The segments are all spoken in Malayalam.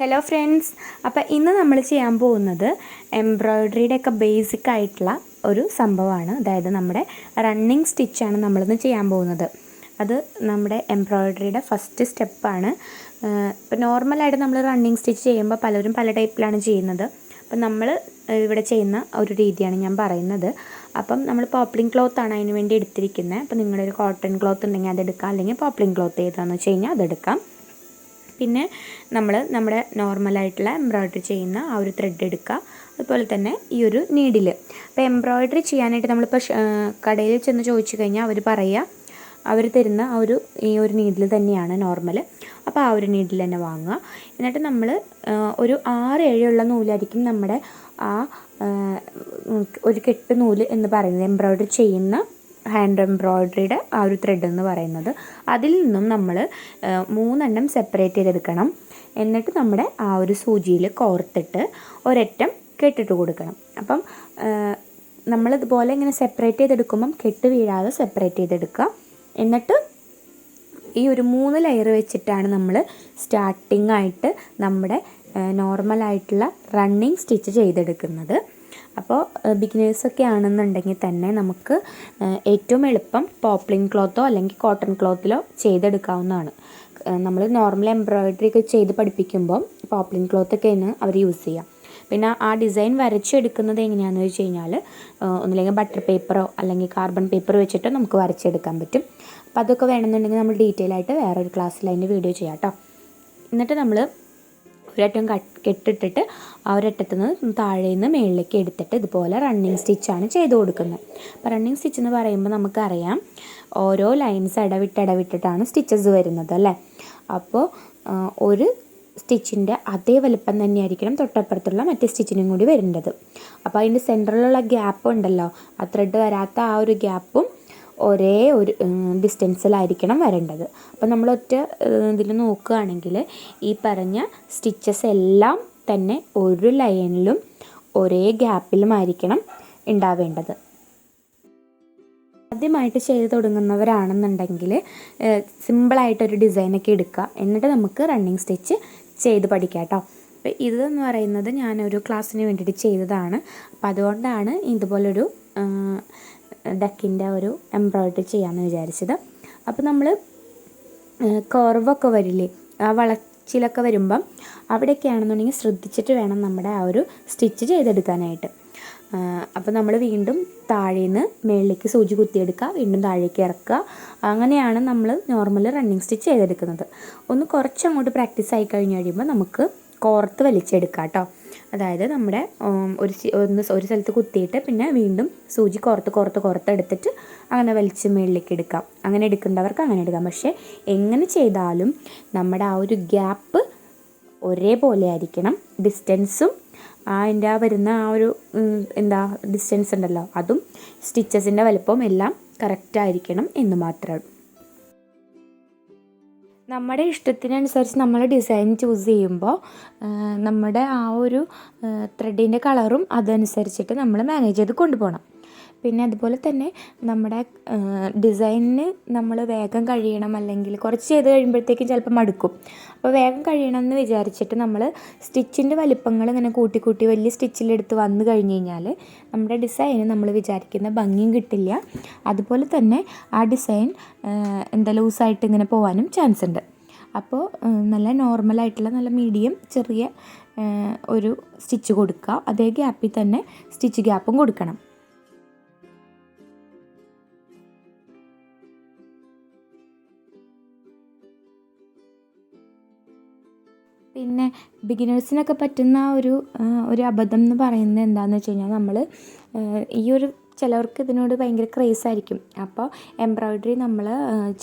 ഹലോ ഫ്രണ്ട്സ്, അപ്പോൾ ഇന്ന് നമ്മൾ ചെയ്യാൻ പോകുന്നത് എംബ്രോയ്ഡറിയുടെ ഒക്കെ ബേസിക് ആയിട്ടുള്ള ഒരു സംഭവമാണ്. അതായത് നമ്മുടെ റണ്ണിങ് സ്റ്റിച്ചാണ് നമ്മളിന്ന് ചെയ്യാൻ പോകുന്നത്. അത് നമ്മുടെ എംബ്രോയ്ഡറിയുടെ ഫസ്റ്റ് സ്റ്റെപ്പാണ്. ഇപ്പോൾ നോർമലായിട്ട് നമ്മൾ റണ്ണിങ് സ്റ്റിച്ച് ചെയ്യുമ്പോൾ പലരും പല ടൈപ്പിലാണ് ചെയ്യുന്നത്. അപ്പം നമ്മൾ ഇവിടെ ചെയ്യുന്ന ഒരു രീതിയാണ് ഞാൻ പറയുന്നത്. അപ്പം നമ്മൾ പോപ്ലിംഗ് ക്ലോത്താണ് അതിന് വേണ്ടി എടുത്തിരിക്കുന്നത്. അപ്പോൾ നിങ്ങളുടെ ഒരു കോട്ടൺ ക്ലോത്ത് ഉണ്ടെങ്കിൽ അതെടുക്കാം, അല്ലെങ്കിൽ പോപ്ലിംഗ് ക്ലോത്ത് ഏതാണെന്ന് വെച്ച് കഴിഞ്ഞാൽ അതെടുക്കാം. പിന്നെ നമ്മൾ നമ്മുടെ നോർമലായിട്ടുള്ള എംബ്രോയ്ഡറി ചെയ്യുന്ന ആ ഒരു ത്രെഡ് എടുക്കുക. അതുപോലെ തന്നെ ഈ ഒരു നീഡിൽ. അപ്പോൾ എംബ്രോയ്ഡറി ചെയ്യാനായിട്ട് നമ്മളിപ്പോൾ കടയിൽ ചെന്ന് ചോദിച്ചു കഴിഞ്ഞാൽ അവർ തരുന്ന ഈ ഒരു നീഡിൽ തന്നെയാണ് നോർമൽ. അപ്പോൾ ആ ഒരു നീഡിൽ തന്നെ വാങ്ങുക. എന്നിട്ട് നമ്മൾ ഒരു 6-7 ഉള്ള നൂലായിരിക്കും നമ്മുടെ ആ ഒരു കെട്ട് നൂല് എന്ന് പറയുന്നത്, എംബ്രോയ്ഡറി ചെയ്യുന്ന ഹാൻഡ് എംബ്രോയ്ഡറിയുടെ ആ ഒരു ത്രെഡ് എന്ന് പറയുന്നത്. അതിൽ നിന്നും നമ്മൾ 3 എണ്ണം സെപ്പറേറ്റ് ചെയ്തെടുക്കണം. എന്നിട്ട് നമ്മുടെ ആ ഒരു സൂചിയിൽ കോർത്തിട്ട് ഒരറ്റം കെട്ടിട്ട് കൊടുക്കണം. അപ്പം നമ്മളിതുപോലെ ഇങ്ങനെ സെപ്പറേറ്റ് ചെയ്തെടുക്കുമ്പം കെട്ട് വീഴാതെ സെപ്പറേറ്റ് ചെയ്തെടുക്കുക. എന്നിട്ട് ഈ ഒരു 3 ലെയർ വെച്ചിട്ടാണ് നമ്മൾ സ്റ്റാർട്ടിംഗ് ആയിട്ട് നമ്മുടെ നോർമലായിട്ടുള്ള റണ്ണിങ് സ്റ്റിച്ച് ചെയ്തെടുക്കുന്നത്. അപ്പോൾ ബിഗിനേഴ്സൊക്കെ ആണെന്നുണ്ടെങ്കിൽ തന്നെ നമുക്ക് ഏറ്റവും എളുപ്പം പോപ്ലിംഗ് ക്ലോത്തോ അല്ലെങ്കിൽ കോട്ടൺ ക്ലോത്തിലോ ചെയ്തെടുക്കാവുന്നതാണ്. നമ്മൾ നോർമൽ എംബ്രോയ്ഡറി ഒക്കെ ചെയ്ത് പഠിപ്പിക്കുമ്പോൾ പോപ്ലിംഗ് ക്ലോത്തൊക്കെയാണ് അവർ യൂസ് ചെയ്യുക. പിന്നെ ആ ഡിസൈൻ വരച്ചെടുക്കുന്നത് എങ്ങനെയാണെന്ന് വെച്ച് കഴിഞ്ഞാൽ ഒന്നില്ലെങ്കിൽ ബട്ടർ പേപ്പറോ അല്ലെങ്കിൽ കാർബൺ പേപ്പർ വെച്ചിട്ടോ നമുക്ക് വരച്ചെടുക്കാൻ പറ്റും. അപ്പോൾ അതൊക്കെ വേണമെന്നുണ്ടെങ്കിൽ നമ്മൾ ഡീറ്റെയിൽ ആയിട്ട് വേറൊരു ക്ലാസ്സിൽ അതിൻ്റെ വീഡിയോ ചെയ്യാം കേട്ടോ. എന്നിട്ട് നമ്മൾ ഒരറ്റം കെട്ടിട്ടിട്ട് ആ ഒരറ്റത്തു നിന്ന് താഴെ നിന്ന് മേളിലേക്ക് എടുത്തിട്ട് ഇതുപോലെ റണ്ണിങ് സ്റ്റിച്ചാണ് ചെയ്ത് കൊടുക്കുന്നത്. അപ്പോൾ റണ്ണിങ് സ്റ്റിച്ച് എന്ന് പറയുമ്പോൾ നമുക്കറിയാം ഓരോ ലൈൻസ് ഇടവിട്ടിട്ടാണ് സ്റ്റിച്ചസ് വരുന്നത് അല്ലേ. അപ്പോൾ ഒരു സ്റ്റിച്ചിൻ്റെ അതേ വലുപ്പം തന്നെയായിരിക്കണം തൊട്ടപ്പുറത്തുള്ള മറ്റേ സ്റ്റിച്ചിനും കൂടി വരേണ്ടത്. അപ്പോൾ അതിൻ്റെ സെൻറ്ററിലുള്ള ഗ്യാപ്പ് ഉണ്ടല്ലോ, ആ ത്രെഡ് വരാത്ത ആ ഒരു ഗ്യാപ്പും ഒരേ ഒരു ഡിസ്റ്റൻസിലായിരിക്കണം വരേണ്ടത്. അപ്പോൾ നമ്മൾ ഇതിൽ നോക്കുകയാണെങ്കിൽ ഈ പറഞ്ഞ സ്റ്റിച്ചസ് എല്ലാം തന്നെ ഒരു ലൈനിലും ഒരേ ഗ്യാപ്പിലുമായിരിക്കണം ഉണ്ടാവേണ്ടത്. ആദ്യമായിട്ട് ചെയ്ത് തുടങ്ങുന്നവരാണെന്നുണ്ടെങ്കിൽ സിമ്പിളായിട്ടൊരു ഡിസൈനൊക്കെ എടുക്കുക. എന്നിട്ട് നമുക്ക് റണ്ണിങ് സ്റ്റിച്ച് ചെയ്ത് പഠിക്കാം കേട്ടോ. അപ്പോൾ ഇതെന്ന് പറയുന്നത് ഞാനൊരു ക്ലാസ്സിന് വേണ്ടിയിട്ട് ചെയ്തതാണ്. അപ്പോൾ അതുകൊണ്ടാണ് ഇതുപോലൊരു ഡക്കിൻ്റെ ഒരു എംബ്രോയ്ഡറി ചെയ്യാമെന്ന് വിചാരിച്ചത്. അപ്പോൾ നമ്മൾ കർവൊക്കെ വരില്ലേ, ആ വളച്ചിലൊക്കെ വരുമ്പം അവിടെയൊക്കെ ആണെന്നുണ്ടെങ്കിൽ ശ്രദ്ധിച്ചിട്ട് വേണം നമ്മുടെ ആ ഒരു സ്റ്റിച്ച് ചെയ്തെടുക്കാനായിട്ട്. അപ്പോൾ നമ്മൾ വീണ്ടും താഴേന്ന് മുകളിലേക്ക് സൂചി കുത്തിയെടുക്കുക, വീണ്ടും താഴേക്ക് ഇറക്കുക. അങ്ങനെയാണ് നമ്മൾ നോർമൽ റണ്ണിങ് സ്റ്റിച്ച് ചെയ്തെടുക്കുന്നത്. ഒന്ന് കുറച്ചങ്ങോട്ട് പ്രാക്ടീസ് ആയി കഴിഞ്ഞ് കഴിയുമ്പോൾ നമുക്ക് കോർത്ത് വലിച്ചെടുക്കാം കേട്ടോ. അതായത് നമ്മുടെ ഒരു സ്ഥലത്ത് കുത്തിയിട്ട് പിന്നെ വീണ്ടും സൂചി കോർത്ത് എടുത്തിട്ട് അങ്ങനെ വലിച്ച് മുകളിലേക്ക് എടുക്കാം. അങ്ങനെ എടുക്കേണ്ടവർക്ക് അങ്ങനെ എടുക്കാം. പക്ഷേ എങ്ങനെ ചെയ്താലും നമ്മുടെ ആ ഒരു ഗ്യാപ്പ് ഒരേപോലെ ആയിരിക്കണം. ഡിസ്റ്റൻസും അതിൻ്റെ വരുന്ന ആ ഒരു ഡിസ്റ്റൻസ് ഉണ്ടല്ലോ, അതും സ്റ്റിച്ചസിൻ്റെ വലുപ്പവും എല്ലാം കറക്റ്റായിരിക്കണം എന്ന് മാത്രം. നമ്മുടെ ഇഷ്ടത്തിനനുസരിച്ച് നമ്മൾ ഡിസൈൻ ചൂസ് ചെയ്യുമ്പോൾ നമ്മുടെ ആ ഒരു ത്രെഡിൻ്റെ കളറും അതനുസരിച്ചിട്ട് നമ്മൾ മാനേജ് ചെയ്ത് കൊണ്ടുപോകണം. പിന്നെ അതുപോലെ തന്നെ നമ്മുടെ ഡിസൈനിന് നമ്മൾ വേഗം കഴിയണം, അല്ലെങ്കിൽ കുറച്ച് ചെയ്ത് കഴിയുമ്പോഴത്തേക്കും ചിലപ്പോൾ മടുക്കും. അപ്പോൾ വേഗം കഴിയണം എന്ന് വിചാരിച്ചിട്ട് നമ്മൾ സ്റ്റിച്ചിൻ്റെ വലിപ്പങ്ങൾ ഇങ്ങനെ കൂട്ടി വലിയ സ്റ്റിച്ചിലെടുത്ത് വന്നു കഴിഞ്ഞ് കഴിഞ്ഞാൽ നമ്മുടെ ഡിസൈന് നമ്മൾ വിചാരിക്കുന്ന ഭംഗിയും കിട്ടില്ല. അതുപോലെ തന്നെ ആ ഡിസൈൻ ലൂസായിട്ട് ഇങ്ങനെ പോകാനും ചാൻസ് ഉണ്ട്. അപ്പോൾ നല്ല നോർമലായിട്ടുള്ള നല്ല മീഡിയം ചെറിയ ഒരു സ്റ്റിച്ച് കൊടുക്കുക. അതേ ഗ്യാപ്പിൽ തന്നെ സ്റ്റിച്ച് ഗ്യാപ്പും കൊടുക്കണം. പിന്നെ ബിഗിനേഴ്സിനൊക്കെ പറ്റുന്ന ഒരു അബദ്ധം എന്ന് പറയുന്നത് എന്താണെന്ന് വെച്ച് കഴിഞ്ഞാൽ നമ്മൾ ചിലവർക്ക് ഇതിനോട് ഭയങ്കര ക്രേസ് ആയിരിക്കും. അപ്പോൾ എംബ്രോയ്ഡറി നമ്മൾ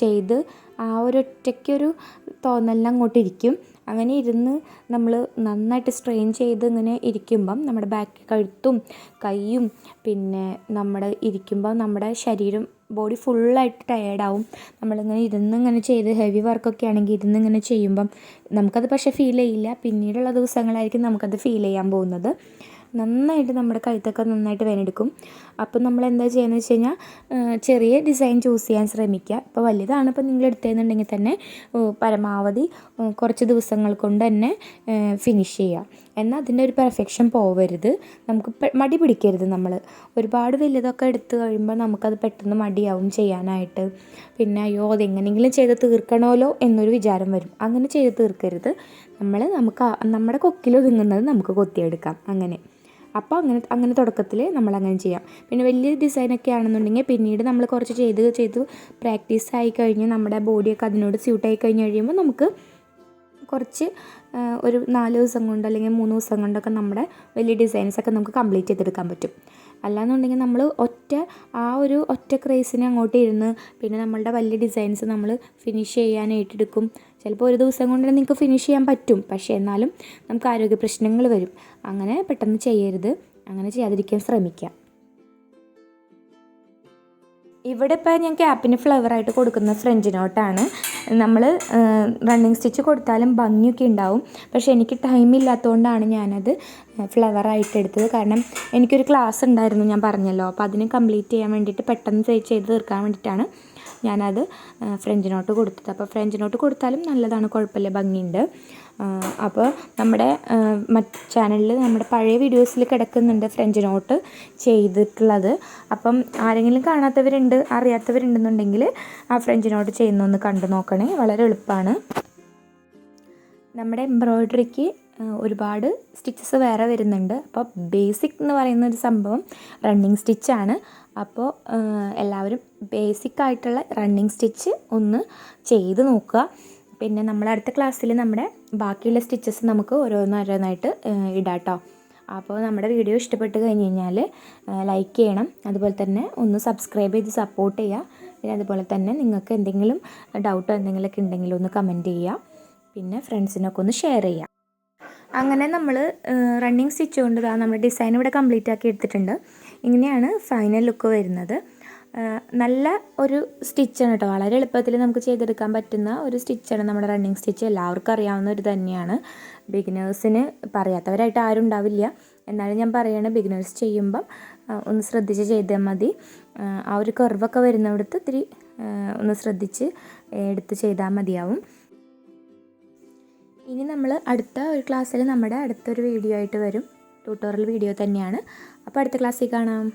ചെയ്ത് ആ ഒറ്റയ്ക്കൊരു തോന്നലിന് അങ്ങോട്ട് ഇരിക്കും. അങ്ങനെ ഇരുന്ന് നമ്മൾ നന്നായിട്ട് സ്ട്രെയിൻ ചെയ്ത് ഇങ്ങനെ ഇരിക്കുമ്പം നമ്മുടെ ബാക്ക് കഴുത്തും കൈയും പിന്നെ നമ്മുടെ ശരീരം ബോഡി ഫുള്ളായിട്ട് ടയേർഡാവും. നമ്മളിങ്ങനെ ഇരുന്നിങ്ങനെ ചെയ്ത് ഹെവി വർക്കൊക്കെ ആണെങ്കിൽ ഇരുന്നിങ്ങനെ ചെയ്യുമ്പം നമുക്കത് പക്ഷേ ഫീൽ ചെയ്യില്ല. പിന്നീടുള്ള ദിവസങ്ങളായിരിക്കും നമുക്കത് ഫീൽ ചെയ്യാൻ പോകുന്നത്. നന്നായിട്ട് നമ്മുടെ കഴുത്തൊക്കെ നന്നായിട്ട് വേനെടുക്കും. അപ്പോൾ നമ്മൾ എന്താ ചെയ്യുന്നത് വെച്ച് കഴിഞ്ഞാൽ ചെറിയ ഡിസൈൻ ചൂസ് ചെയ്യാൻ ശ്രമിക്കുക. ഇപ്പോൾ വലുതാണ് ഇപ്പോൾ നിങ്ങൾ എടുത്തതെന്നുണ്ടെങ്കിൽ തന്നെ പരമാവധി കുറച്ച് ദിവസങ്ങൾ കൊണ്ട് തന്നെ ഫിനിഷ് ചെയ്യുക. എന്നാൽ അതിൻ്റെ ഒരു പെർഫെക്ഷൻ പോവരുത്. നമുക്ക് മടി പിടിക്കരുത്. നമ്മൾ ഒരുപാട് വലുതൊക്കെ എടുത്ത് കഴിയുമ്പോൾ നമുക്കത് പെട്ടെന്ന് മടിയാവും ചെയ്യാനായിട്ട്. പിന്നെ അയ്യോ അതെങ്ങനെയെങ്കിലും ചെയ്ത് തീർക്കണമല്ലോ എന്നൊരു വിചാരം വരും. അങ്ങനെ ചെയ്ത് തീർക്കരുത്. നമുക്ക് നമ്മുടെ കൊക്കിലൊതുങ്ങുന്നത് നമുക്ക് കൊത്തിയെടുക്കാം അങ്ങനെ. അപ്പോൾ അങ്ങനെ തുടക്കത്തിൽ നമ്മളങ്ങനെ ചെയ്യാം. പിന്നെ വലിയ ഡിസൈനൊക്കെ ആണെന്നുണ്ടെങ്കിൽ പിന്നീട് നമ്മൾ കുറച്ച് ചെയ്ത് പ്രാക്ടീസ് ആയി കഴിഞ്ഞ് നമ്മുടെ ബോഡിയൊക്കെ അതിനോട് സ്യൂട്ടായി കഴിഞ്ഞ് കഴിയുമ്പോൾ നമുക്ക് കുറച്ച് ഒരു 4 ദിവസം കൊണ്ട് അല്ലെങ്കിൽ 3 ദിവസം കൊണ്ടൊക്കെ നമ്മുടെ വലിയ ഡിസൈൻസൊക്കെ നമുക്ക് കംപ്ലീറ്റ് ചെയ്തെടുക്കാൻ പറ്റും. അല്ലാന്നുണ്ടെങ്കിൽ നമ്മൾ ഒറ്റ ക്രേസിന് അങ്ങോട്ട് ഇരുന്ന് പിന്നെ നമ്മളുടെ വലിയ ഡിസൈൻസ് നമ്മൾ ഫിനിഷ് ചെയ്യാനായിട്ടെടുക്കും. ചിലപ്പോൾ ഒരു ദിവസം കൊണ്ട് നിങ്ങൾക്ക് ഫിനിഷ് ചെയ്യാൻ പറ്റും. പക്ഷേ എന്നാലും നമുക്ക് ആരോഗ്യ പ്രശ്നങ്ങൾ വരും. അങ്ങനെ പെട്ടെന്ന് ചെയ്യരുത്. അങ്ങനെ ചെയ്യാതിരിക്കാൻ ശ്രമിക്കുക. ഇവിടെ ഇപ്പോൾ ഞാൻ ക്യാപ്പിന് ഫ്ലവറായിട്ട് കൊടുക്കുന്ന ഫ്രഞ്ച് നോട്ടാണ്. നമ്മൾ റണ്ണിങ് സ്റ്റിച്ച് കൊടുത്താലും ഭംഗിയൊക്കെ ഉണ്ടാവും. പക്ഷേ എനിക്ക് ടൈമില്ലാത്തതുകൊണ്ടാണ് ഞാനത് ഫ്ലവറായിട്ട് എടുത്തത്. കാരണം എനിക്കൊരു ക്ലാസ് ഉണ്ടായിരുന്നു, ഞാൻ പറഞ്ഞല്ലോ. അപ്പോൾ അതിന് കംപ്ലീറ്റ് ചെയ്യാൻ വേണ്ടിയിട്ട് പെട്ടെന്ന് ചെയ്ത് തീർക്കാൻ വേണ്ടിയിട്ടാണ് ഞാനത് ഫ്രഞ്ച് നോട്ട് കൊടുത്തത്. അപ്പോൾ ഫ്രഞ്ച് നോട്ട് കൊടുത്താലും നല്ലതാണ്, കുഴപ്പമില്ല, ഭംഗിയുണ്ട്. അപ്പോൾ നമ്മുടെ ചാനലിൽ നമ്മുടെ പഴയ വീഡിയോസിൽ കിടക്കുന്നുണ്ട് ഫ്രഞ്ച് നോട്ട് ചെയ്തിട്ടുള്ളത്. അപ്പം ആരെങ്കിലും അറിയാത്തവരുണ്ടെന്നുണ്ടെങ്കിൽ ആ ഫ്രഞ്ച് നോട്ട് ചെയ്യുന്നൊന്ന് കണ്ടു നോക്കണേ. വളരെ എളുപ്പമാണ്. നമ്മുടെ എംബ്രോയ്ഡറിക്ക് ഒരുപാട് സ്റ്റിച്ചസ് വേറെ വരുന്നുണ്ട്. അപ്പോൾ ബേസിക് എന്ന് പറയുന്ന ഒരു സംഭവം റണ്ണിങ് സ്റ്റിച്ചാണ്. അപ്പോൾ എല്ലാവരും ബേസിക്കായിട്ടുള്ള റണ്ണിങ് സ്റ്റിച്ച് ഒന്ന് ചെയ്ത് നോക്കുക. പിന്നെ നമ്മൾ അടുത്ത ക്ലാസ്സിൽ നമ്മുടെ ബാക്കിയുള്ള സ്റ്റിച്ചസ് നമുക്ക് ഓരോന്നായിട്ട് ഇടാം കേട്ടോ. അപ്പോൾ നമ്മുടെ വീഡിയോ ഇഷ്ടപ്പെട്ട് കഴിഞ്ഞ് കഴിഞ്ഞാൽ ലൈക്ക് ചെയ്യണം. അതുപോലെ തന്നെ ഒന്ന് സബ്സ്ക്രൈബ് ചെയ്ത് സപ്പോർട്ട് ചെയ്യുക. പിന്നെ അതുപോലെ തന്നെ നിങ്ങൾക്ക് എന്തെങ്കിലും ഡൗട്ടോ എന്തെങ്കിലുമൊക്കെ ഉണ്ടെങ്കിൽ ഒന്ന് കമൻറ്റ് ചെയ്യുക. പിന്നെ ഫ്രണ്ട്സിനൊക്കെ ഒന്ന് ഷെയർ ചെയ്യുക. അങ്ങനെ നമ്മൾ റണ്ണിങ് സ്റ്റിച്ച് കൊണ്ട് നമ്മുടെ ഡിസൈൻ ഇവിടെ കംപ്ലീറ്റ് ആക്കി എടുത്തിട്ടുണ്ട്. ഇങ്ങനെയാണ് ഫൈനൽ ലുക്ക് വരുന്നത്. നല്ല ഒരു സ്റ്റിച്ചാണ് കേട്ടോ. വളരെ എളുപ്പത്തിൽ നമുക്ക് ചെയ്തെടുക്കാൻ പറ്റുന്ന ഒരു സ്റ്റിച്ചാണ് നമ്മുടെ റണ്ണിങ് സ്റ്റിച്ച്. എല്ലാവർക്കും അറിയാവുന്ന ഒരു തന്നെയാണ്. ബിഗിനേഴ്സിന് പറയാത്തവരായിട്ട് ആരും ഉണ്ടാവില്ല. എന്നാലും ഞാൻ പറയുകയാണ്, ബിഗിനേഴ്സ് ചെയ്യുമ്പം ഒന്ന് ശ്രദ്ധിച്ച് ചെയ്താൽ മതി. ആ ഒരു കർവൊക്കെ വരുന്നിടത്ത് ഇത്തിരി ഒന്ന് ശ്രദ്ധിച്ച് എടുത്ത് ചെയ്താൽ മതിയാവും. ഇനി നമ്മൾ അടുത്ത ഒരു ക്ലാസ്സിൽ നമ്മുടെ അടുത്തൊരു വീഡിയോ ആയിട്ട് വരും. ട്യൂട്ടോറിയൽ വീഡിയോ തന്നെയാണ്. അപ്പോൾ അടുത്ത ക്ലാസ്സിൽ കാണാം.